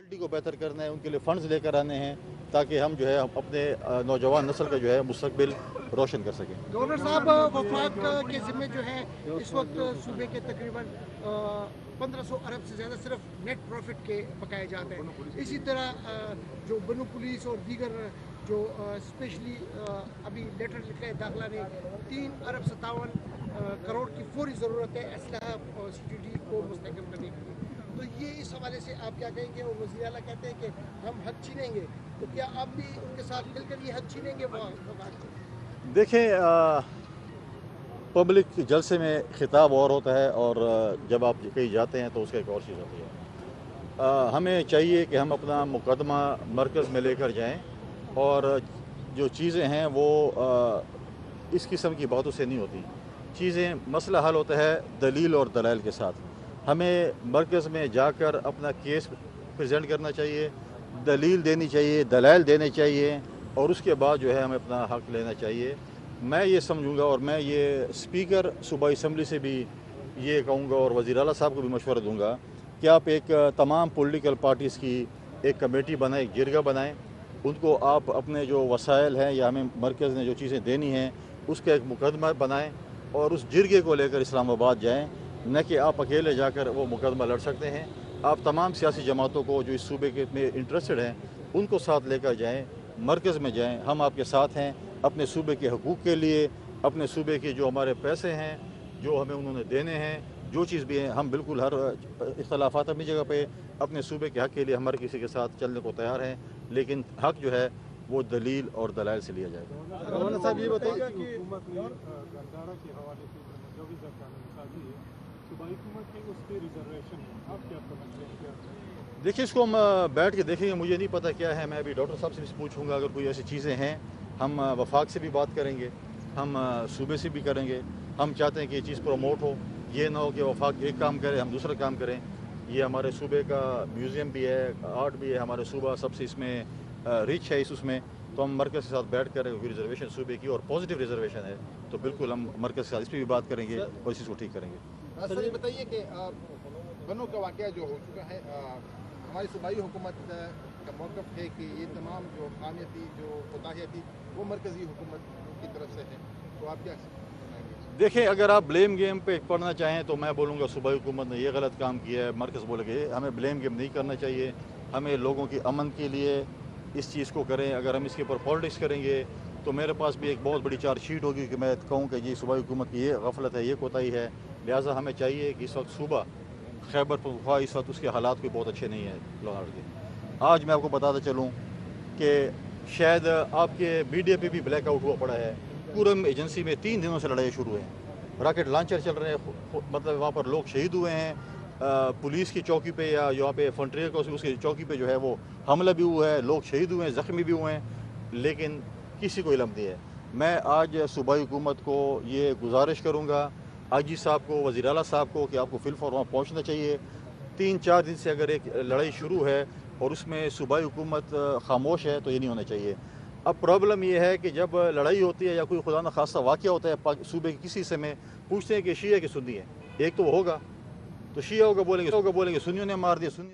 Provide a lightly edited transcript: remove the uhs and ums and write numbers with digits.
Quality को बेहतर करना है, उनके लिए फंड्स लेकर आने हैं ताकि हम जो है अपने नौजवान नस्ल का जो है मुस्तकबिल रोशन कर सकें। गवर्नर साहब, वफाक के ज़िम्मे जो है इस वक्त सूबे के तकरीबन 1500 अरब से ज़्यादा सिर्फ नेट प्रॉफिट के बकाए जाते हैं। इसी तरह जो बनू पुलिस और दीगर जो स्पेशली अभी लेटर लिखा है दाखिला ने 3 अरब 57 करोड़ की फौरी ज़रूरत है असलहा और सिक्योरिटी को मुस्तहकम करने के लिए। तो ये इस हवाले से आप क्या कहेंगे? और वज़ीर आला कहते हैं कि हम हक छीनेंगे, तो क्या आप भी उनके साथ मिलकर ये हक छीनेंगे? देखें, पब्लिक जलसे में खिताब और होता है और जब आप कहीं जाते हैं तो उसका एक और चीज़ होती है। हमें चाहिए कि हम अपना मुकदमा मरकज़ में लेकर जाएं और जो चीज़ें हैं वो इस किस्म की बातों से नहीं होती। चीज़ें मसला हल होता है दलील और दलाइल के साथ। हमें मरकज़ में जाकर अपना केस प्रेजेंट करना चाहिए, दलील देनी चाहिए, दलाइल देने चाहिए और उसके बाद जो है हमें अपना हक़ लेना चाहिए। मैं ये समझूंगा और मैं ये स्पीकर सूबाई असम्बली से भी ये कहूँगा और वज़ीर आला साहब को भी मशवरा दूंगा कि आप एक तमाम पॉलिटिकल पार्टीज़ की एक कमेटी बनाएं, एक जिरगा बनाएं, उनको आप अपने जो वसाइल हैं या हमें मरकज़ ने जो चीज़ें देनी हैं उसका एक मुकदमा बनाएं और उस जिरगे को लेकर इस्लामाबाद जाएं, न कि आप अकेले जाकर वो मुकदमा लड़ सकते हैं। आप तमाम सियासी जमातों को जो इस सूबे के में इंटरेस्टेड हैं उनको साथ लेकर जाएँ, मरकज़ में जाएँ, हम आपके साथ हैं अपने सूबे के हकूक़ के लिए, अपने सूबे के जो हमारे पैसे हैं जो हमें उन्होंने देने हैं, जो चीज़ भी है हम बिल्कुल हर इख्तलाफात अपनी जगह पे अपने सूबे के हक़ के लिए हमारे किसी के साथ चलने को तैयार हैं, लेकिन हक़ जो है वो दलील और दलाइल से लिया जाएगा। गवर्नर साहब ये बताइएगा कि देखिए, इसको हम बैठ के देखेंगे, मुझे नहीं पता क्या है, मैं अभी डॉक्टर साहब से भी पूछूंगा। अगर कोई ऐसी चीज़ें हैं हम वफाक से भी बात करेंगे, हम सूबे से भी करेंगे। हम चाहते हैं कि ये चीज़ प्रमोट हो, ये ना हो कि वफाक एक काम करे हम दूसरा काम करें। ये हमारे सूबे का म्यूज़ियम भी है, आर्ट भी है, हमारे सूबा सबसे इसमें रिच है उसमें, तो हम मरकज़ के साथ बैठ कर रिजर्वेशन सूबे की और पॉजिटिव रिजर्वेशन है तो बिल्कुल हम मरकज़ के साथ इस पर भी बात करेंगे और इस चीज़ को ठीक करेंगे। सर ये बताइए कि बनों का वाक़या जो हो चुका है, हमारी सूबाई हुकूमत का मौक़िफ़ है कि ये तमाम जो खामियाँ थी, जो कोताहियाँ थी, वो मरकज़ी हुकूमत की तरफ से है, तो आप क्या देखें, अगर आप ब्लेम गेम पे पढ़ना चाहें तो मैं बोलूँगा सूबाई हुकूमत ने ये गलत काम किया है, मरकज़ बोलेंगे। हमें ब्लेम गेम नहीं करना चाहिए, हमें लोगों की अमन के लिए इस चीज़ को करें। अगर हम इसके ऊपर पॉलिटिक्स करेंगे तो मेरे पास भी एक बहुत बड़ी चार्जशीट होगी कि मैं कहूँ कि जी सूबाई हुकूमत की ये गफलत है, ये कोताही है। लिहाजा हमें चाहिए कि इस वक्त सूबा खैबर पख्तूनख्वा इस वक्त उसके हालात कोई बहुत अच्छे नहीं है लौहार के। आज मैं आपको बताता चलूँ कि शायद आपके मीडिया पे भी ब्लैक आउट हुआ पड़ा है। पूरम एजेंसी में 3 दिनों से लड़ाई शुरू हैं, रॉकेट लॉन्चर चल रहे हैं, मतलब वहाँ पर लोग शहीद हुए हैं। पुलिस की चौकी पे या यहाँ पे फ्रंटियर को उसकी चौकी पे जो है वो हमला भी हुआ है, लोग शहीद हुए हैं, ज़ख्मी भी हुए हैं, लेकिन किसी को इल्म नहीं है। मैं आज सूबाई हुकूमत को ये गुजारिश करूँगा, आईजी साहब को, वज़ीर आला साहब को, कि आपको फिलफौर वहाँ पहुँचना चाहिए। 3-4 दिन से अगर एक लड़ाई शुरू है और उसमें सूबाई हुकूमत खामोश है तो ये नहीं होना चाहिए। अब प्रॉब्लम ये है कि जब लड़ाई होती है या कोई खुदा न खासा वाक़या होता है सूबे के किसी से में पूछते हैं कि शिया की सुन्नी है, एक तो वो होगा तो शिया होगा बोलेंगे सुन्नियों ने मार दिया, सुन्नी